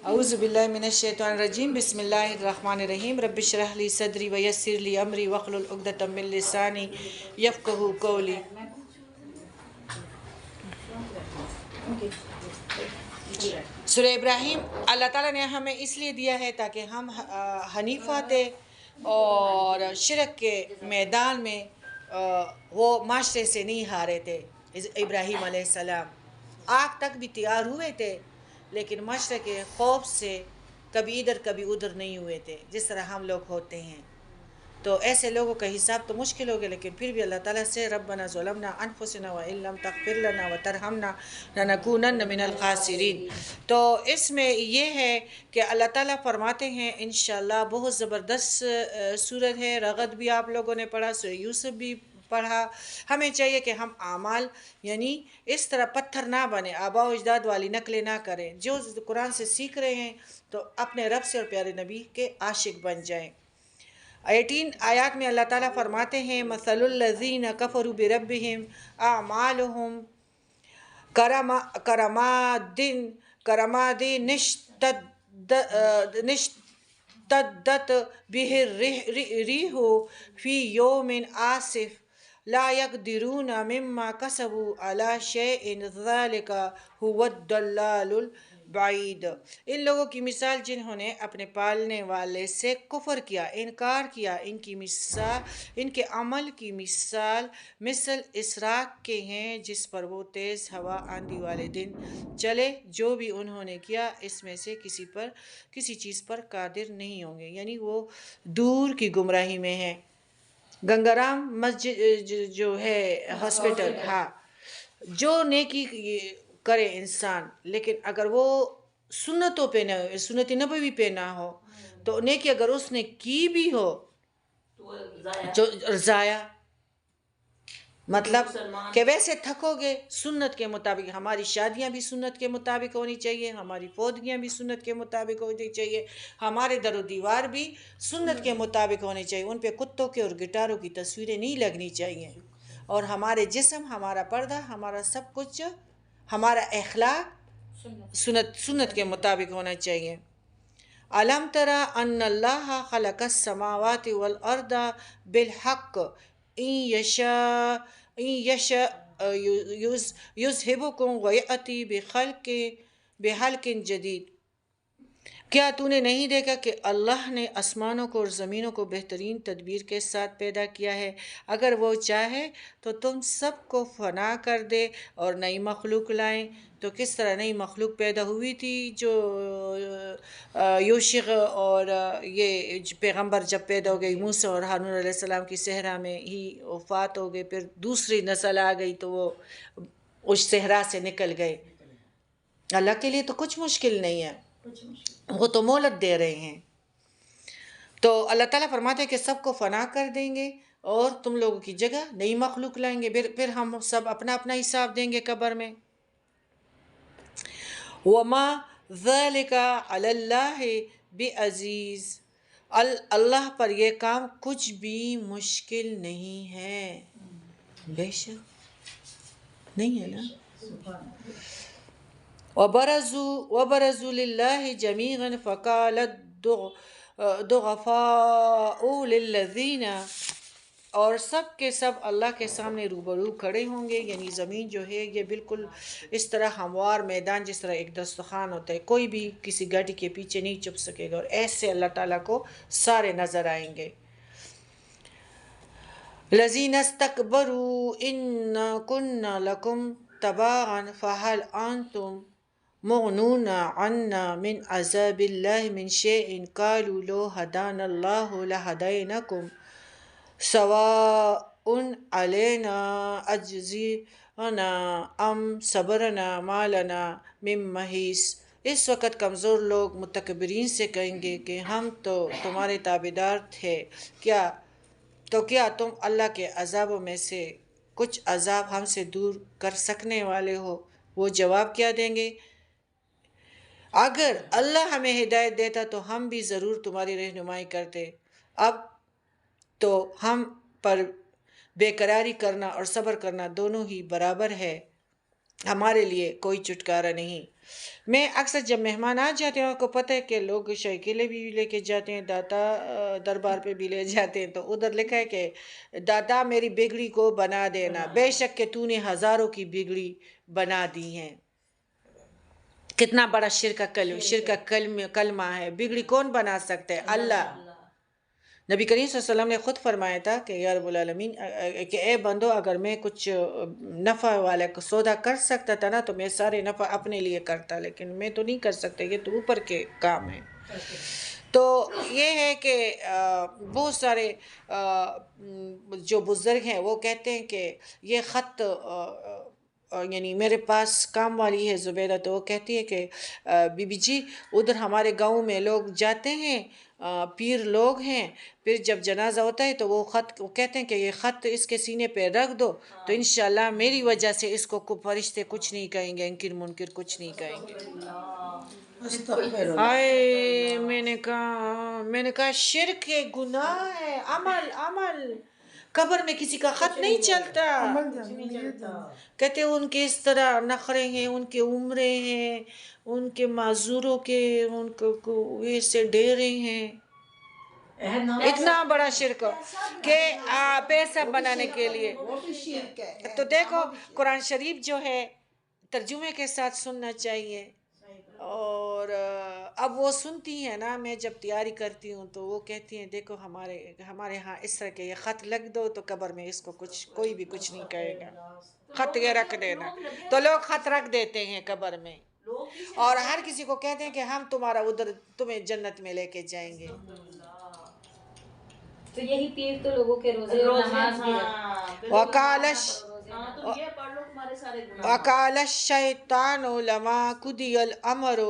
اعوذ باللہ من الشیطان الرجیم بسم اللہ الرحمن الرحیم رب اشرح لی صدری ویسر لی امری واحلل عقدۃ من لسانی یفقہوا قولی۔ سورہ ابراہیم اللہ تعالیٰ نے ہمیں اس لیے دیا ہے تاکہ ہم حنیفہ تھے اور شرک کے میدان میں وہ معاشرے سے نہیں ہارے تھے۔ ابراہیم علیہ السلام آگ تک بھی تیار ہوئے تھے لیکن معاشرے کے خوف سے کبھی ادھر کبھی ادھر نہیں ہوئے تھے جس طرح ہم لوگ ہوتے ہیں۔ تو ایسے لوگوں کا حساب تو مشکل ہو گیا لیکن پھر بھی اللہ تعالیٰ سے ربنا ظلمنا انفسنا وان لم تغفر لنا وترحمنا لنکونن من الخاسرین۔ تو اس میں یہ ہے کہ اللہ تعالیٰ فرماتے ہیں انشاءاللہ بہت زبردست سورت ہے۔ رغد بھی آپ لوگوں نے پڑھا، سورہ یوسف بھی پڑھا۔ ہمیں چاہیے کہ ہم اعمال یعنی اس طرح پتھر نہ بنے، آباء و اجداد والی نقلیں نہ کریں، جو قرآن سے سیکھ رہے ہیں تو اپنے رب سے اور پیارے نبی کے عاشق بن جائیں۔ 18 آیات میں اللہ تعالیٰ فرماتے ہیں مثل الذین کفروا بربہم اعمالہم کرماد اشتدت به الریح فی یوم عاصف لا یقدرون مما کسبوا علی شیء ذلک هو الضلال البعید۔ ان لوگوں کی مثال جنہوں نے اپنے پالنے والے سے کفر کیا، انکار کیا، ان کے عمل کی مثل اسراق کے ہیں جس پر وہ تیز ہوا آندھی والے دن چلے، جو بھی انہوں نے کیا اس میں سے کسی چیز پر قادر نہیں ہوں گے، یعنی وہ دور کی گمراہی میں ہیں۔ گنگارام مسجد جو ہے ہاسپٹل، ہاں، جو نیکی کرے انسان لیکن اگر وہ سنتوں پہ نہ ہو، سنت نبوی پہ نہ ہو تو نیکی اگر اس نے کی بھی ہو جو ضائع، مطلب کہ ویسے تھکو گے سنت کے مطابق۔ ہماری شادیاں بھی سنت کے مطابق ہونی چاہیے، ہماری فوتگیاں بھی سنت کے مطابق ہونی چاہیے، ہمارے در و دیوار بھی سنت کے مطابق ہونے چاہیے، ان پہ کتوں کے اور گٹاروں کی تصویریں نہیں لگنی چاہیے، اور ہمارے جسم، ہمارا پردہ، ہمارا سب کچھ، ہمارا اخلاق سنت کے مطابق ہونا چاہیے۔ أَلَمْ تَرَ أَنَّ اللَّهَ خَلَقَ السَّمَاوَاتِ وَالْأَرْضَ بِالْحَقِّ إِنْ يَشَأْ يُذْهِبْكُمْ وَيَأْتِي بِخَلْقٍ جَدِيدٍ۔ کیا تو نے نہیں دیکھا کہ اللہ نے آسمانوں کو اور زمینوں کو بہترین تدبیر کے ساتھ پیدا کیا ہے؟ اگر وہ چاہے تو تم سب کو فنا کر دے اور نئی مخلوق لائیں۔ تو کس طرح نئی مخلوق پیدا ہوئی تھی، جو یوشع اور یہ پیغمبر جب پیدا ہو گئی، موسیٰ اور ہارون علیہ السلام کی صحرا میں ہی وفات ہو گئی، پھر دوسری نسل آ گئی تو وہ اس صحرا سے نکل گئے۔ اللہ کے لیے تو کچھ مشکل نہیں ہے، وہ تو مہلت دے رہے ہیں۔ تو اللہ تعالیٰ فرماتے ہیں کہ سب کو فنا کر دیں گے اور تم لوگوں کی جگہ نئی مخلوق لائیں گے، پھر ہم سب اپنا اپنا حساب دیں گے قبر میں۔ وَمَا ذَلِكَ عَلَى اللَّهِ بِعَزِيزٍ، اللہ پر یہ کام کچھ بھی مشکل نہیں ہے، بے شک نہیں ہے نا۔ وَبَرَزُوا لِلَّهِ جَمِيعًا فَقَالَ الضُّعَفَاءُ لِلَّذِينَ، اور سب کے سب اللہ کے سامنے روبرو کھڑے ہوں گے، یعنی زمین جو ہے یہ بالکل اس طرح ہموار میدان جس طرح ایک دسترخوان ہوتا ہے، کوئی بھی کسی گاڑی کے پیچھے نہیں چھپ سکے گا، اور ایسے اللہ تعالیٰ کو سارے نظر آئیں گے۔ الَّذِينَ اسْتَكْبَرُوا إِنَّا كُنَّا لَكُمْ تَبَعًا فَهَلْ أَنْتُمْ مُغْنُونَ عَنَّا مِنْ عَذَابِ اللَّهِ مِنْ شَيْءٍ قَالُوا لَوْ هَدَانَا اللَّهُ لَهَدَيْنَاكُمْ سَوَاءٌ عَلَيْنَا أَجَزِعْنَا أَمْ صَبَرْنَا مَا لَنَا مِن مَّحِيصٍ۔ اس وقت کمزور لوگ متکبرین سے کہیں گے کہ ہم تو تمہارے تابعدار تھے، کیا تم اللہ کے عذابوں میں سے کچھ عذاب ہم سے دور کر سکنے والے ہو؟ وہ جواب کیا دیں گے، اگر اللہ ہمیں ہدایت دیتا تو ہم بھی ضرور تمہاری رہنمائی کرتے، اب تو ہم پر بے قراری کرنا اور صبر کرنا دونوں ہی برابر ہے، ہمارے لیے کوئی چھٹکارا نہیں۔ میں اکثر جب مہمان آ جاتے ہیں، آپ کو پتہ ہے کہ لوگ شاہی قلعے بھی لے کے جاتے ہیں، داتا دربار پہ بھی لے جاتے ہیں، تو ادھر لکھا ہے کہ داتا میری بگڑی کو بنا دینا، بے شک کہ تو نے ہزاروں کی بگڑی بنا دی ہیں۔ کتنا بڑا شرک کا کلمہ ہے، بگڑی کون بنا سکتا ہے؟ اللہ۔ نبی کریم صلی اللہ علیہ وسلم نے خود فرمایا تھا کہ یا رب العالمین، کہ اے بندو، اگر میں کچھ نفع والا سودا کر سکتا تھا نا تو میں سارے نفع اپنے لیے کرتا، لیکن میں تو نہیں کر سکتا، یہ تو اوپر کے کام ہے۔ تو یہ ہے کہ بہت سارے جو بزرگ ہیں وہ کہتے ہیں کہ یہ خط، یعنی میرے پاس کام والی ہے زبیدہ، تو وہ کہتی ہے کہ بی بی جی ادھر ہمارے گاؤں میں لوگ جاتے ہیں، پیر لوگ ہیں، پھر جب جنازہ ہوتا ہے تو وہ کہتے ہیں کہ یہ خط اس کے سینے پہ رکھ دو تو انشاءاللہ میری وجہ سے اس کو فرشتے کچھ نہیں کہیں گے، انکر منکر کچھ نہیں کہیں گے۔ ہائے، میں نے کہا شرک ہے، گناہ ہے، عمل۔ قبر میں کسی کا خط نہیں چلتا۔ کہتے ان کے اس طرح نخرے ہیں، ان کے عمرے ہیں، ان کے معذوروں کے ان کو ایسے ڈیرے ہیں۔ اتنا بڑا شرک کہ پیسہ بنانے کے لیے۔ تو دیکھو قرآن شریف جو ہے ترجمے کے ساتھ سننا چاہیے، اور اب وہ سنتی ہیں نا، میں جب تیاری کرتی ہوں تو وہ کہتی ہیں دیکھو ہمارے ہاں اس طرح کے یہ خط لکھ دو تو قبر میں اس کو کوئی بھی کچھ نہیں کہے گا، خط یہ رکھ دینا۔ تو لوگ خط رکھ دیتے ہیں قبر میں، اور ہر کسی کو کہتے ہیں کہ ہم تمہیں جنت میں لے کے جائیں گے۔ تو یہی پیر تو لوگوں کے روزے اور نماز بھی وقال الشیطان لما قضی الامر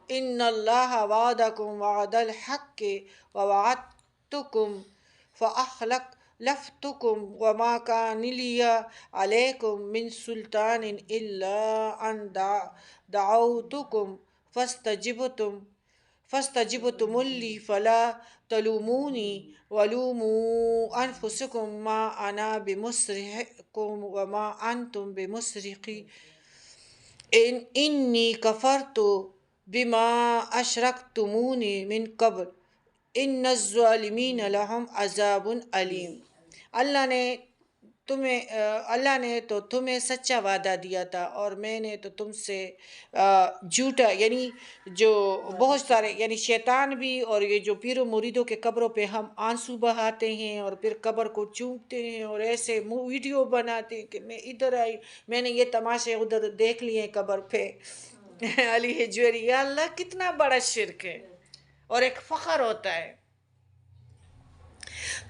ان اللہ وعدکم وعد الحق ووعدتکم فاخلفتکم وما کان لی علیکم من سلطان الا ان دعوتکم فاستجبتم لی فلا تلومونی ولوموا انفسکم ما انا بمصرخکم وما انتم بمصرخی انی کفرت بما اشرکتمون من قبل ان الظالمین لہم عذاب علیم۔ اللہ نے تو تمہیں سچا وعدہ دیا تھا، اور میں نے تو تم سے جھوٹا، یعنی جو بہت سارے، یعنی شیطان بھی، اور یہ جو پیر و مریدوں کے قبروں پہ ہم آنسو بہاتے ہیں اور پھر قبر کو چومتے ہیں اور ایسے ویڈیو بناتے ہیں کہ میں ادھر آئی، میں نے یہ تماشے ادھر دیکھ لیے قبر پہ علی حجویری۔ یا اللہ کتنا بڑا شرک ہے، اور ایک فخر ہوتا ہے۔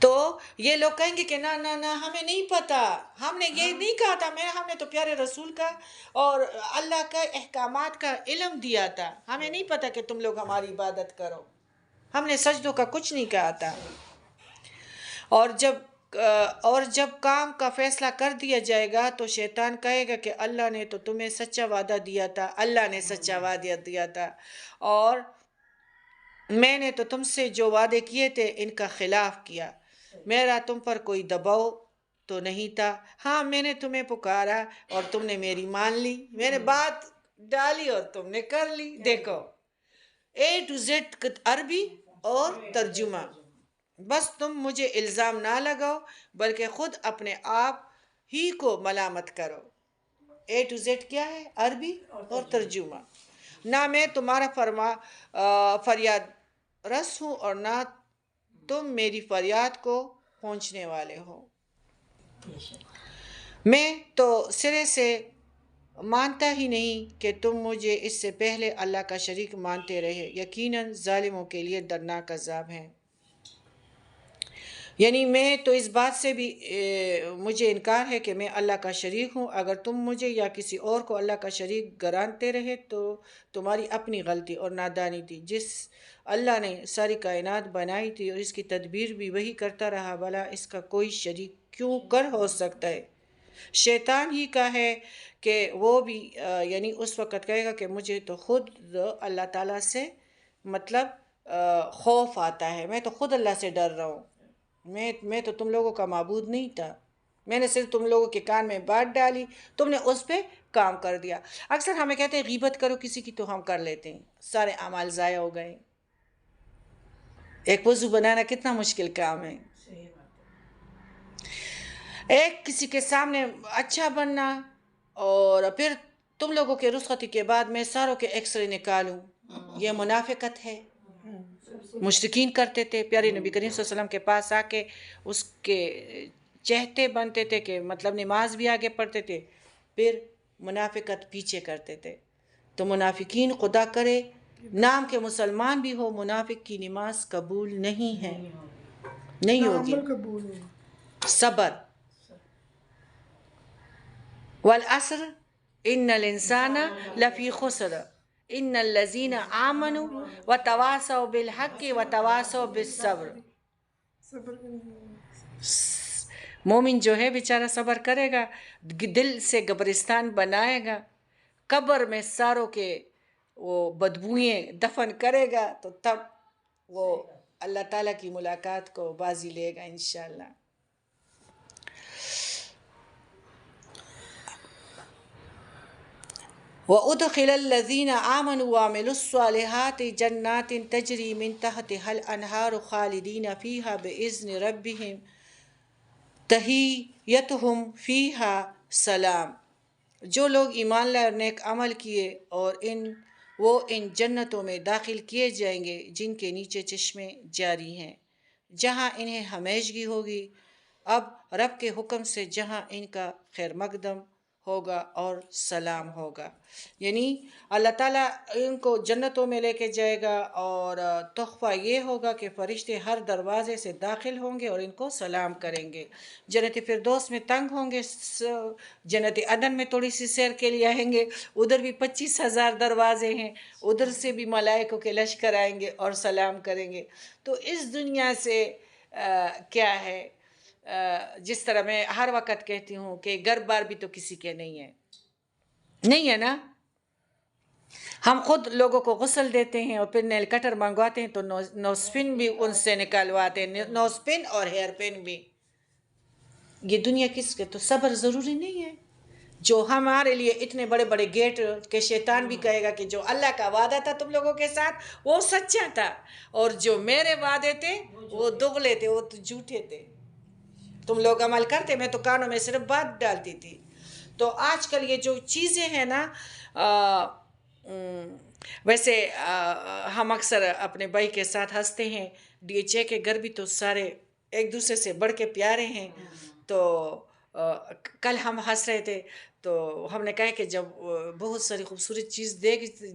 تو یہ لوگ کہیں گے کہ نہ ہمیں نہیں پتا، ہم نے یہ نہیں کہا تھا، ہم نے تو پیارے رسول کا اور اللہ کا احکامات کا علم دیا تھا، ہمیں نہیں پتا کہ تم لوگ ہماری عبادت کرو، ہم نے سجدوں کا کچھ نہیں کہا تھا۔ اور جب کام کا فیصلہ کر دیا جائے گا تو شیطان کہے گا کہ اللہ نے تو تمہیں سچا وعدہ دیا تھا، اللہ نے سچا وعدہ دیا تھا، اور میں نے تو تم سے جو وعدے کیے تھے ان کا خلاف کیا، میرا تم پر کوئی دباؤ تو نہیں تھا، ہاں میں نے تمہیں پکارا اور تم نے میری مان لی، میں نے بات ڈالی اور تم نے کر لی۔ دیکھو A to Z عربی اور ترجمہ، بس تم مجھے الزام نہ لگاؤ بلکہ خود اپنے آپ ہی کو ملامت کرو۔ A to Z کیا ہے؟ عربی اور ترجمہ۔ نہ میں تمہارا فریاد رس ہوں اور نہ تم میری فریاد کو پہنچنے والے ہو، میں تو سرے سے مانتا ہی نہیں کہ تم مجھے اس سے پہلے اللہ کا شریک مانتے رہے، یقیناً ظالموں کے لیے دردناک عذاب ہے۔ یعنی میں تو اس بات سے بھی مجھے انکار ہے کہ میں اللہ کا شریک ہوں، اگر تم مجھے یا کسی اور کو اللہ کا شریک گرانتے رہے تو تمہاری اپنی غلطی اور نادانی تھی، جس اللہ نے ساری کائنات بنائی تھی اور اس کی تدبیر بھی وہی کرتا رہا، بھلا اس کا کوئی شریک کیوں ہو سکتا ہے؟ شیطان ہی کا ہے کہ وہ بھی یعنی اس وقت کہے گا کہ مجھے تو خود اللہ تعالیٰ سے خوف آتا ہے، میں تو خود اللہ سے ڈر رہا ہوں، میں تو تم لوگوں کا معبود نہیں تھا، میں نے صرف تم لوگوں کے کان میں بات ڈالی، تم نے اس پہ کام کر دیا. اکثر ہمیں کہتے ہیں غیبت کرو کسی کی تو ہم کر لیتے ہیں, سارے اعمال ضائع ہو گئے. ایک وضو بنانا کتنا مشکل کام ہے. ایک کسی کے سامنے اچھا بننا, اور پھر تم لوگوں کے رخصتی کے بعد میں ساروں کے ایکس رے نکالوں, یہ منافقت ہے. مشرکین کرتے تھے. پیارے نبی کریم صلی اللہ علیہ وسلم کے پاس آ کے اس کے چہتے بنتے تھے کہ مطلب نماز بھی آگے پڑھتے تھے, پھر منافقت پیچھے کرتے تھے. تو منافقین خدا کرے نام کے مسلمان بھی ہو, منافق کی نماز قبول نہیں ہے, نہیں ہوگی. صبر. والعصر ان الانسان لفی خسر ان الذین آمنوا وتواصوا بالحق وتواصوا بالصبر. مومن جو ہے بیچارہ صبر کرے گا, دل سے قبرستان بنائے گا, قبر میں ساروں کے وہ بدبوئیں دفن کرے گا, تو تب وہ اللہ تعالیٰ کی ملاقات کو بازی لے گا انشاءاللہ. وَأُدْخِلَ الَّذِينَ آمَنُوا وَعَمِلُوا الصَّالِحَاتِ جَنَّاتٍ تَجْرِي مِن تَحْتِهَا الْأَنْهَارُ خَالِدِينَ فِيهَا بِإِذْنِ رَبِّهِمْ تَحِيَّتُهُمْ فِيهَا سَلَام. جو لوگ ایمان لائے اور نیک عمل کیے اور وہ ان جنتوں میں داخل کیے جائیں گے جن کے نیچے چشمے جاری ہیں, جہاں انہیں ہمیشگی ہوگی, اب رب کے حکم سے, جہاں ان کا خیر مقدم ہوگا اور سلام ہوگا. یعنی اللہ تعالیٰ ان کو جنتوں میں لے کے جائے گا, اور تحفہ یہ ہوگا کہ فرشتے ہر دروازے سے داخل ہوں گے اور ان کو سلام کریں گے. جنت فردوس میں تنگ ہوں گے, جنت عدن میں تھوڑی سی سیر کے لیے آئیں گے, ادھر بھی 25,000 دروازے ہیں, ادھر سے بھی ملائکوں کے لشکر آئیں گے اور سلام کریں گے. تو اس دنیا سے کیا ہے, جس طرح میں ہر وقت کہتی ہوں کہ گھر بار بھی تو کسی کے نہیں ہے نا. ہم خود لوگوں کو غسل دیتے ہیں اور پھر نیل کٹر منگواتے ہیں تو نوز پن بھی ان سے نکلواتے ہیں, نوز پن اور ہیئر پن بھی. یہ دنیا کس کے, تو صبر ضروری نہیں ہے. جو ہمارے لیے اتنے بڑے بڑے گیٹ کہ شیطان بھی کہے گا کہ جو اللہ کا وعدہ تھا تم لوگوں کے ساتھ وہ سچا تھا, اور جو میرے وعدے تھے وہ دغلے تھے, وہ تو جھوٹے تھے. تم لوگ عمل کرتے, میں تو کانوں میں صرف بات ڈالتی تھی. تو آج کل یہ جو چیزیں ہیں نا, ویسے ہم اکثر اپنے بھائی کے ساتھ ہنستے ہیں, ڈی ایچ اے کے گھر بھی تو سارے ایک دوسرے سے بڑھ کے پیارے ہیں. تو کل ہم ہنس رہے تھے, تو ہم نے کہا کہ جب بہت ساری خوبصورت چیز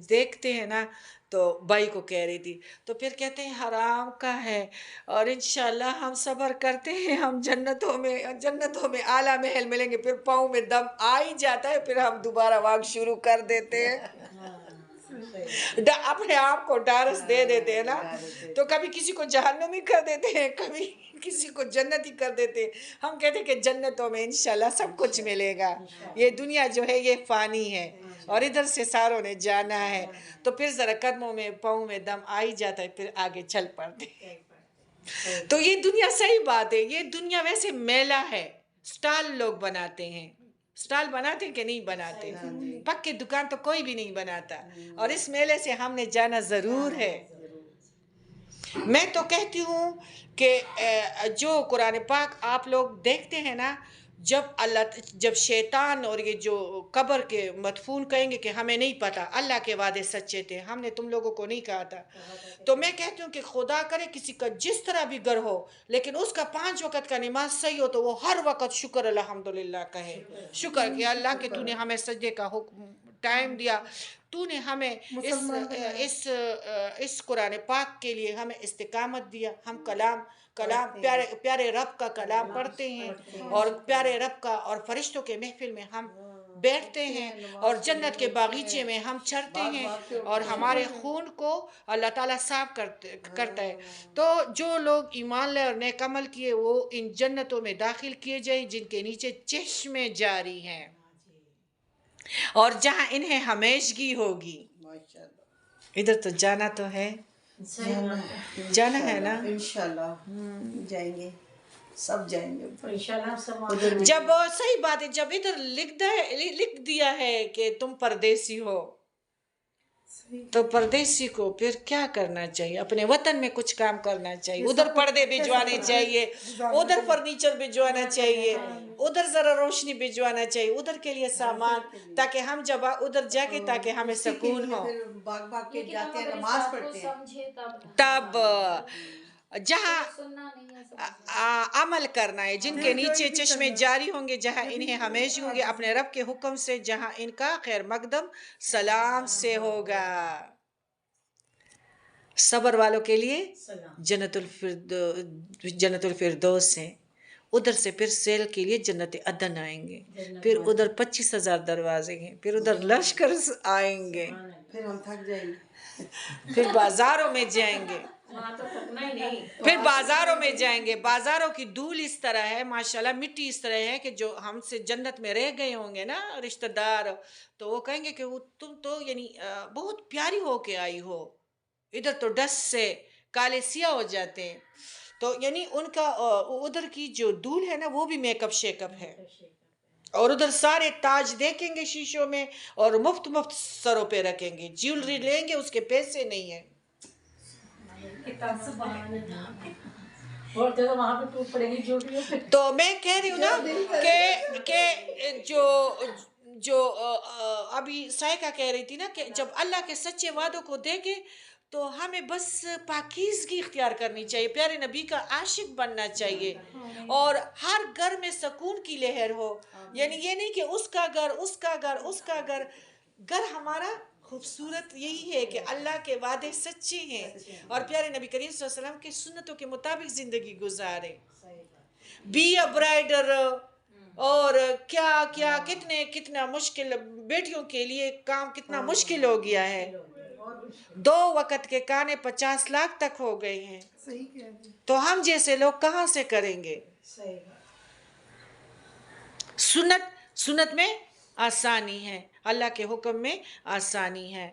دیکھتے ہیں نا, تو بھائی کو کہہ رہی تھی, تو پھر کہتے ہیں حرام کا ہے, اور انشاءاللہ ہم صبر کرتے ہیں, ہم جنتوں میں اعلیٰ محل ملیں گے. پھر پاؤں میں دم آ ہی جاتا ہے, پھر ہم دوبارہ واک شروع کر دیتے ہیں, اپنے آپ کو ڈارس دے دیتے ہیں نا. تو کبھی کسی کو جہنمی کر دیتے ہیں, کبھی کسی کو جنتی کر دیتے ہیں. ہم کہتے ہیں کہ جنتوں میں انشاءاللہ سب کچھ ملے گا. یہ دنیا جو ہے یہ فانی ہے, اور ادھر سے ساروں نے جانا ہے. تو پھر ذرا قدموں میں پاؤں میں دم آ ہی جاتا ہے, پھر آگے چل پڑتے. تو یہ دنیا صحیح بات ہے, یہ دنیا ویسے میلہ ہے, سٹال لوگ بناتے ہیں. سٹال بناتے کہ نہیں بناتے, پکی دکان تو کوئی بھی نہیں بناتا, اور اس میلے سے ہم نے جانا ضرور ہے. میں تو کہتی ہوں کہ جو قرآن پاک آپ لوگ دیکھتے ہیں نا, جب شیطان اور یہ جو قبر کے مدفون کہیں گے کہ ہمیں نہیں پتا, اللہ کے وعدے سچے تھے, ہم نے تم لوگوں کو نہیں کہا تھا. تو میں کہتی ہوں کہ خدا کرے کسی کا جس طرح بھی گھر ہو, لیکن اس کا 5 وقت کا نماز صحیح ہو, تو وہ ہر وقت شکر الحمدللہ کہے. شکر کہ اللہ کہ تو نے ہمیں سجدے کا ٹائم دیا, تو نے ہمیں اس قرآن پاک کے لیے ہمیں استقامت دیا. ہم کلام پیارے رب کا کلام پڑھتے ہیں, اور پیارے رب کا اور فرشتوں کے محفل میں ہم بیٹھتے ہیں, اور جنت کے باغیچے میں ہم چڑھتے ہیں, اور ہمارے خون کو اللہ تعالیٰ صاف کرتا ہے. تو جو لوگ ایمان لائے اور نیک عمل کیے, وہ ان جنتوں میں داخل کیے جائیں جن کے نیچے چشمے جاری ہیں, اور جہاں انہیں ہمیشگی ہوگی. ادھر تو جانا تو ہے, جانا ہے نا, انشاءاللہ جائیں گے. سب جائیں گے انشاءاللہ سب ادھر بھی۔ جب صحیح بات ہے، جب ادھر لکھ دیا ہے کہ تم پردیسی ہو تو پردیسی کو پھر کیا کرنا چاہیے؟ اپنے وطن میں کچھ کام کرنا چاہیے، ادھر پردے بھجوانے چاہیے، ادھر فرنیچر بھجوانا چاہیے، ادھر ذرا روشنی بھجوانا چاہیے، ادھر کے لیے سامان، تاکہ ہم جب ادھر جا کے تاکہ ہمیں سکون ہو۔ پھر بھاگ بھاگ کے لیکن ہم جاتے ہیں، اگر اس نماز بات کو پڑھتے ہیں، سمجھے تب جہاں سننا نہیں ہے سمجھنا۔ عمل کرنا ہے، جن کے نیچے چشمے جاری ہوں گے، جہاں انہیں ہمیشہ ہوں گے اپنے رب کے حکم سے، جہاں ان کا خیر مقدم سلام سے ہوگا۔ صبر والوں کے لیے جنت الفردوس ہے، ادھر سے پھر سیل کے لیے جنت عدن آئیں گے، پھر ادھر 25,000 دروازے ہیں، پھر ادھر لشکر آئیں گے، پھر ہم تھک جائیں گے۔ پھر بازاروں میں جائیں گے، وہاں تو تھکنا ہی نہیں۔ پھر بازاروں میں جائیں گے۔ بازاروں کی دھول اس طرح ہے ماشاءاللہ، مٹی اس طرح ہے کہ جو ہم سے جنت میں رہ گئے ہوں گے نا رشتہ دار، تو وہ کہیں گے کہ تم تو یعنی بہت پیاری ہو کے آئی ہو، ادھر تو ڈسٹ سے کالے سیاہ ہو جاتے ہیں، تو یعنی ان کا ادھر کی جو دھول ہے نا وہ بھی میک اپ شیک اپ ہے، اور ادھر سارے تاج دیکھیں گے شیشوں میں، اور مفت سروں پہ رکھیں گے، جیولری لیں گے، اس کے پیسے نہیں ہیں۔ بولتے تو وہاں پہ ٹوٹ پڑے گی جھوٹیوں پہ۔ تو میں کہہ رہی ہوں نا کہ جو ابھی سائقہ کہہ رہی تھی نا کہ جب اللہ کے سچے وعدوں کو دیکھیں تو ہمیں بس پاکیزگی اختیار کرنی چاہیے، پیارے نبی کا عاشق بننا چاہیے، اور ہر گھر میں سکون کی لہر ہو، یعنی یہ نہیں کہ اس کا گھر گھر ہمارا خوبصورت یہی ہے کہ اللہ کے وعدے سچے ہیں اور پیارے نبی کریم صلی اللہ علیہ وسلم کی سنتوں کے مطابق زندگی گزارے۔ بی اے برائڈر، اور کیا کتنا مشکل، بیٹیوں کے لیے کام کتنا مشکل ہو گیا ہے، 2 وقت کے کھانے 50 لاکھ تک ہو گئے ہیں، صحیح کہہ رہے ہیں۔ تو ہم جیسے لوگ کہاں سے کریں گے؟ صحیح۔ سنت میں آسانی ہے، اللہ کے حکم میں آسانی ہے۔